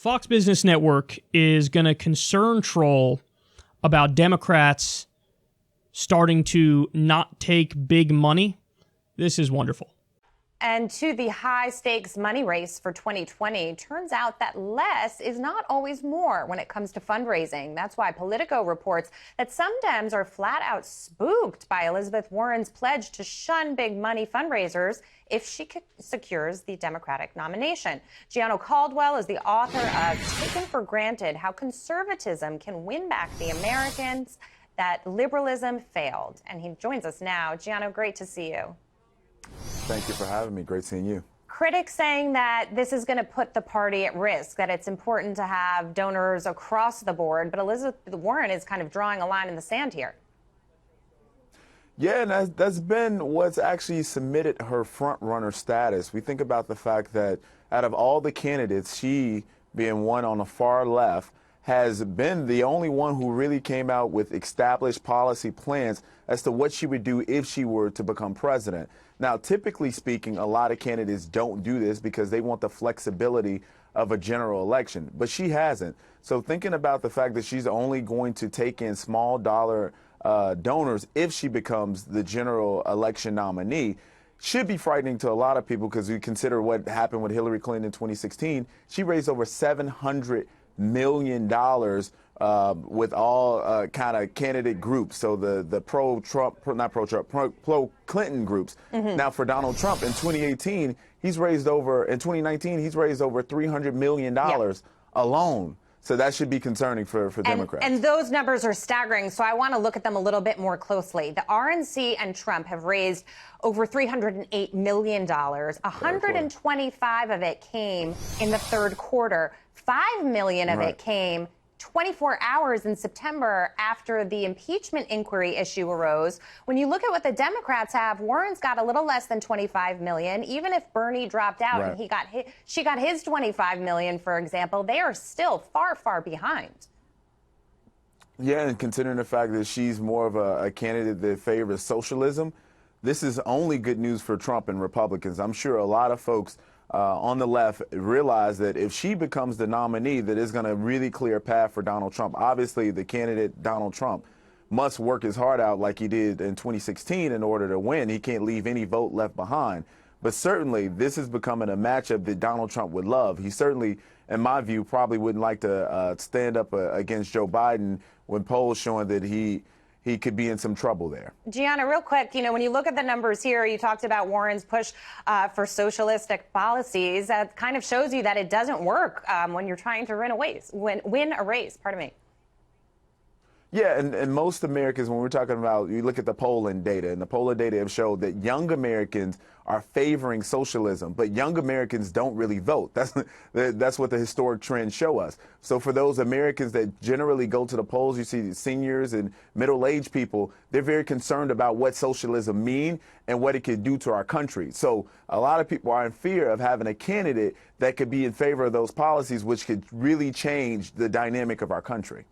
Fox Business Network is going to concern troll about Democrats starting to not take big money. This is wonderful. And to the high-stakes money race for 2020, turns out that less is not always more when it comes to fundraising. That's why Politico reports that some Dems are flat-out spooked by Elizabeth Warren's pledge to shun big money fundraisers if she secures the Democratic nomination. Gianno Caldwell is the author of Taken for Granted: How Conservatism Can Win Back the Americans That Liberalism Failed. And he joins us now. Gianno, great to see you. Thank you for having me. Great seeing you. Critics saying that this is going to put the party at risk, that it's important to have donors across the board. But Elizabeth Warren is kind of drawing a line in the sand here. Yeah, and that's been what's actually cemented her front runner status. We think about the fact that out of all the candidates, she, being one on the far left, has been the only one who really came out with established policy plans as to what she would do if she were to become president. Now, typically speaking, a lot of candidates don't do this because they want the flexibility of a general election, but she hasn't. So thinking about the fact that she's only going to take in small dollar donors if she becomes the general election nominee should be frightening to a lot of people, because we consider what happened with Hillary Clinton in 2016. She raised over $700 million with all kind of candidate groups. So the pro-Trump, not pro-Trump, pro-Clinton groups. Mm-hmm. Now for Donald Trump in 2018, in 2019, he's raised over $300 million alone. So that should be concerning for Democrats. And those numbers are staggering, so I want to look at them a little bit more closely. The RNC and Trump have raised over $308 million. 125 of it came in the third quarter. 5 million of it came 24 hours in September after the impeachment inquiry issue arose. When you look at what the Democrats have, Warren's got a little less than 25 million. Even if Bernie dropped out and she got his 25 million, for example, they are still far, far behind. Yeah, and considering the fact that she's more of a candidate that favors socialism, this is only good news for Trump and Republicans. I'm sure a lot of folks on the left realize that if she becomes the nominee, that is going to really clear a path for Donald Trump. Obviously, the candidate, Donald Trump, must work his heart out like he did in 2016 in order to win. He can't leave any vote left behind. But certainly, this is becoming a matchup that Donald Trump would love. He certainly, in my view, probably wouldn't like to stand up against Joe Biden when polls showing that he could be in some trouble there. Gianna, real quick, when you look at the numbers here, you talked about Warren's push for socialistic policies. That kind of shows you that it doesn't work when you're trying to win a race. Pardon me. Yeah, and most Americans, when we're talking about, you look at the polling data, and the polling data have showed that young Americans are favoring socialism, but young Americans don't really vote. That's what the historic trends show us. So for those Americans that generally go to the polls, you see seniors and middle-aged people, they're very concerned about what socialism means and what it could do to our country. So a lot of people are in fear of having a candidate that could be in favor of those policies, which could really change the dynamic of our country.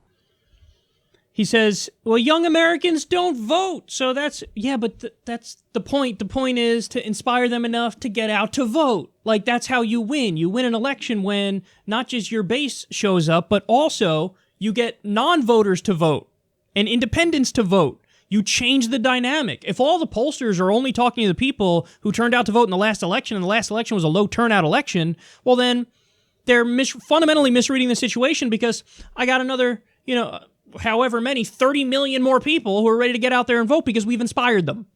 He says, well, young Americans don't vote. So that's the point. The point is to inspire them enough to get out to vote. Like, that's how you win. You win an election when not just your base shows up, but also you get non-voters to vote and independents to vote. You change the dynamic. If all the pollsters are only talking to the people who turned out to vote in the last election, and the last election was a low turnout election, well, then they're fundamentally misreading the situation, because I got another, however many, 30 million more people who are ready to get out there and vote because we've inspired them.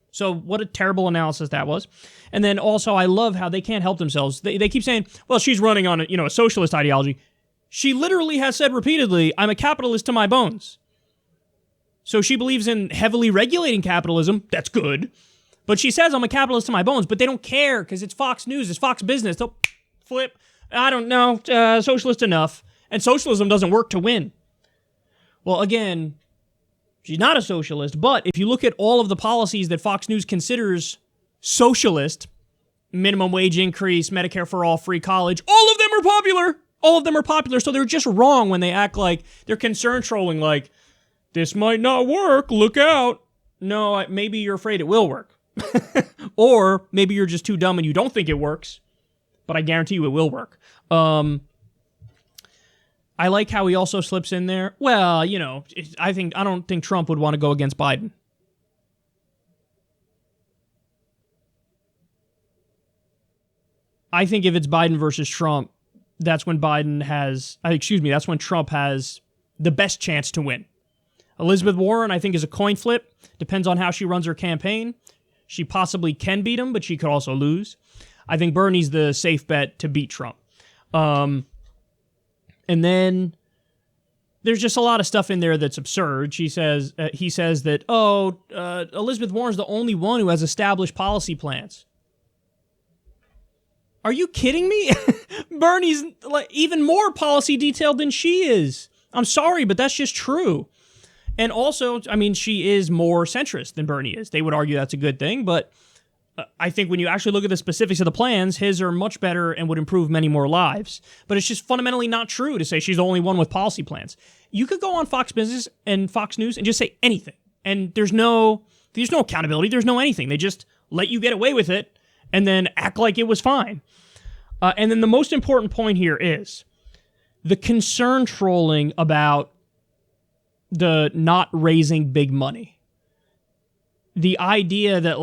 So what a terrible analysis that was. And then also, I love how they can't help themselves. They keep saying, well, she's running on a socialist ideology. She literally has said repeatedly, I'm a capitalist to my bones. So she believes in heavily regulating capitalism. That's good. But she says, I'm a capitalist to my bones, but they don't care because it's Fox News, it's Fox Business. They'll flip, I don't know, socialist enough. And socialism doesn't work to win. Well, again, she's not a socialist, but if you look at all of the policies that Fox News considers socialist, minimum wage increase, Medicare for all, free college, all of them are popular. All of them are popular, so they're just wrong when they act like they're concern trolling, like, this might not work, look out. No, maybe you're afraid it will work. Or maybe you're just too dumb and you don't think it works, but I guarantee you it will work. I like how he also slips in there. Well, I don't think Trump would want to go against Biden. I think if it's Biden versus Trump, that's when that's when Trump has the best chance to win. Elizabeth Warren, I think, is a coin flip. Depends on how she runs her campaign. She possibly can beat him, but she could also lose. I think Bernie's the safe bet to beat Trump. And then there's just a lot of stuff in there that's absurd. He says that, Elizabeth Warren's the only one who has established policy plans. Are you kidding me? Bernie's even more policy detailed than she is. I'm sorry, but that's just true. And also, she is more centrist than Bernie is. They would argue that's a good thing, but I think when you actually look at the specifics of the plans, his are much better and would improve many more lives. But it's just fundamentally not true to say she's the only one with policy plans. You could go on Fox Business and Fox News and just say anything, and there's no accountability, there's no anything. They just let you get away with it and then act like it was fine. And then the most important point here is the concern trolling about the not raising big money. The idea that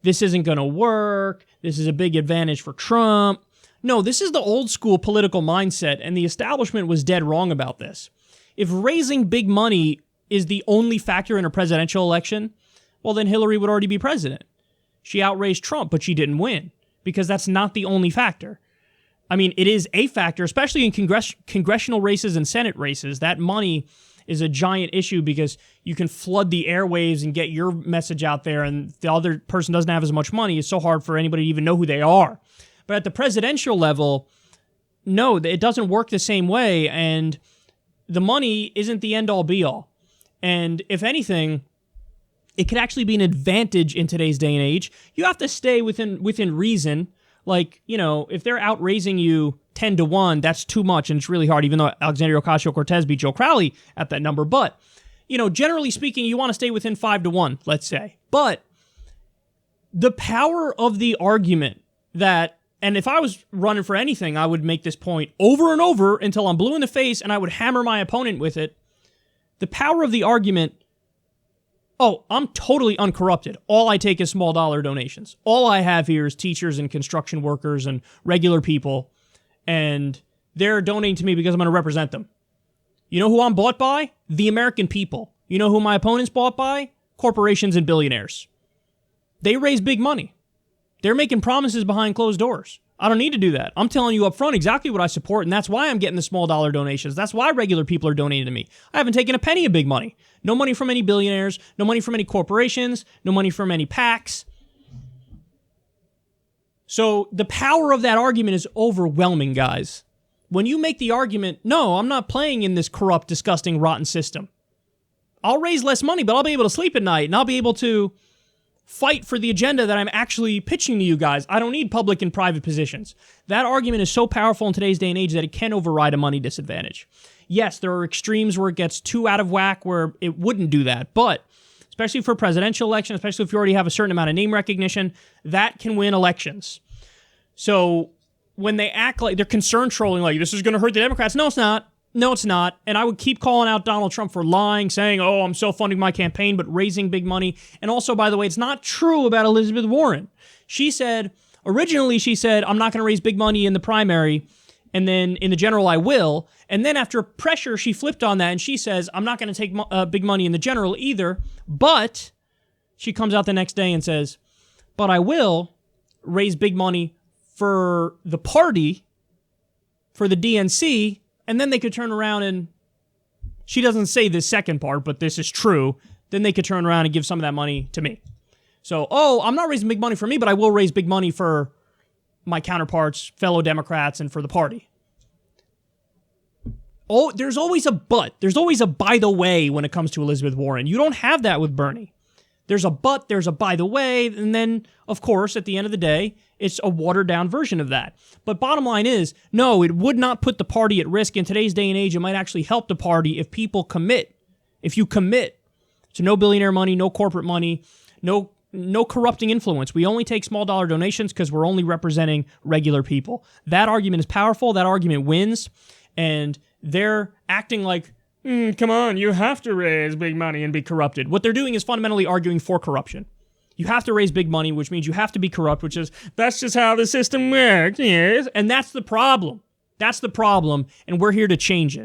this isn't going to work, this is a big advantage for Trump. No, this is the old school political mindset, and the establishment was dead wrong about this. If raising big money is the only factor in a presidential election, well, then Hillary would already be president. She outraised Trump, but she didn't win, because that's not the only factor. It is a factor, especially in congressional races and Senate races. That money is a giant issue because you can flood the airwaves and get your message out there, and the other person doesn't have as much money. It's so hard for anybody to even know who they are. But at the presidential level, no, it doesn't work the same way, and the money isn't the end-all be-all. And if anything, it could actually be an advantage in today's day and age. You have to stay within reason. If they're outraising you 10-1, that's too much, and it's really hard, even though Alexandria Ocasio-Cortez beat Joe Crowley at that number. But, generally speaking, you want to stay within 5-1, let's say. But the power of the argument that, and if I was running for anything, I would make this point over and over until I'm blue in the face, and I would hammer my opponent with it. The power of the argument, I'm totally uncorrupted. All I take is small dollar donations. All I have here is teachers and construction workers and regular people, and they're donating to me because I'm going to represent them. You know who I'm bought by? The American people. You know who my opponent's bought by? Corporations and billionaires. They raise big money. They're making promises behind closed doors. I don't need to do that. I'm telling you up front exactly what I support, and that's why I'm getting the small dollar donations. That's why regular people are donating to me. I haven't taken a penny of big money. No money from any billionaires, no money from any corporations, no money from any PACs. So the power of that argument is overwhelming, guys. When you make the argument, no, I'm not playing in this corrupt, disgusting, rotten system. I'll raise less money, but I'll be able to sleep at night, and I'll be able to fight for the agenda that I'm actually pitching to you guys. I don't need public and private positions. That argument is so powerful in today's day and age that it can override a money disadvantage. Yes, there are extremes where it gets too out of whack where it wouldn't do that, but especially for presidential election, especially if you already have a certain amount of name recognition, that can win elections. So when they act like they're concerned trolling, like this is going to hurt the Democrats, no, it's not. No, it's not. And I would keep calling out Donald Trump for lying, saying, I'm self-funding my campaign, but raising big money. And also, by the way, it's not true about Elizabeth Warren. Originally she said, I'm not going to raise big money in the primary, and then in the general I will. And then after pressure, she flipped on that, and she says, I'm not going to take big money in the general either. But she comes out the next day and says, but I will raise big money for the party, for the DNC, and then they could turn around and, she doesn't say this second part, but this is true, then they could turn around and give some of that money to me. So, I'm not raising big money for me, but I will raise big money for my counterparts, fellow Democrats, and for the party. There's always a but. There's always a by the way when it comes to Elizabeth Warren. You don't have that with Bernie. There's a but, there's a by the way, and then, of course, at the end of the day, it's a watered-down version of that. But bottom line is, no, it would not put the party at risk. In today's day and age, it might actually help the party if people commit. If you commit to no billionaire money, no corporate money, no no corrupting influence. We only take small dollar donations because we're only representing regular people. That argument is powerful. That argument wins. And they're acting like, come on, you have to raise big money and be corrupted. What they're doing is fundamentally arguing for corruption. You have to raise big money, which means you have to be corrupt, which is, that's just how the system works, yes. And that's the problem. That's the problem, and we're here to change it.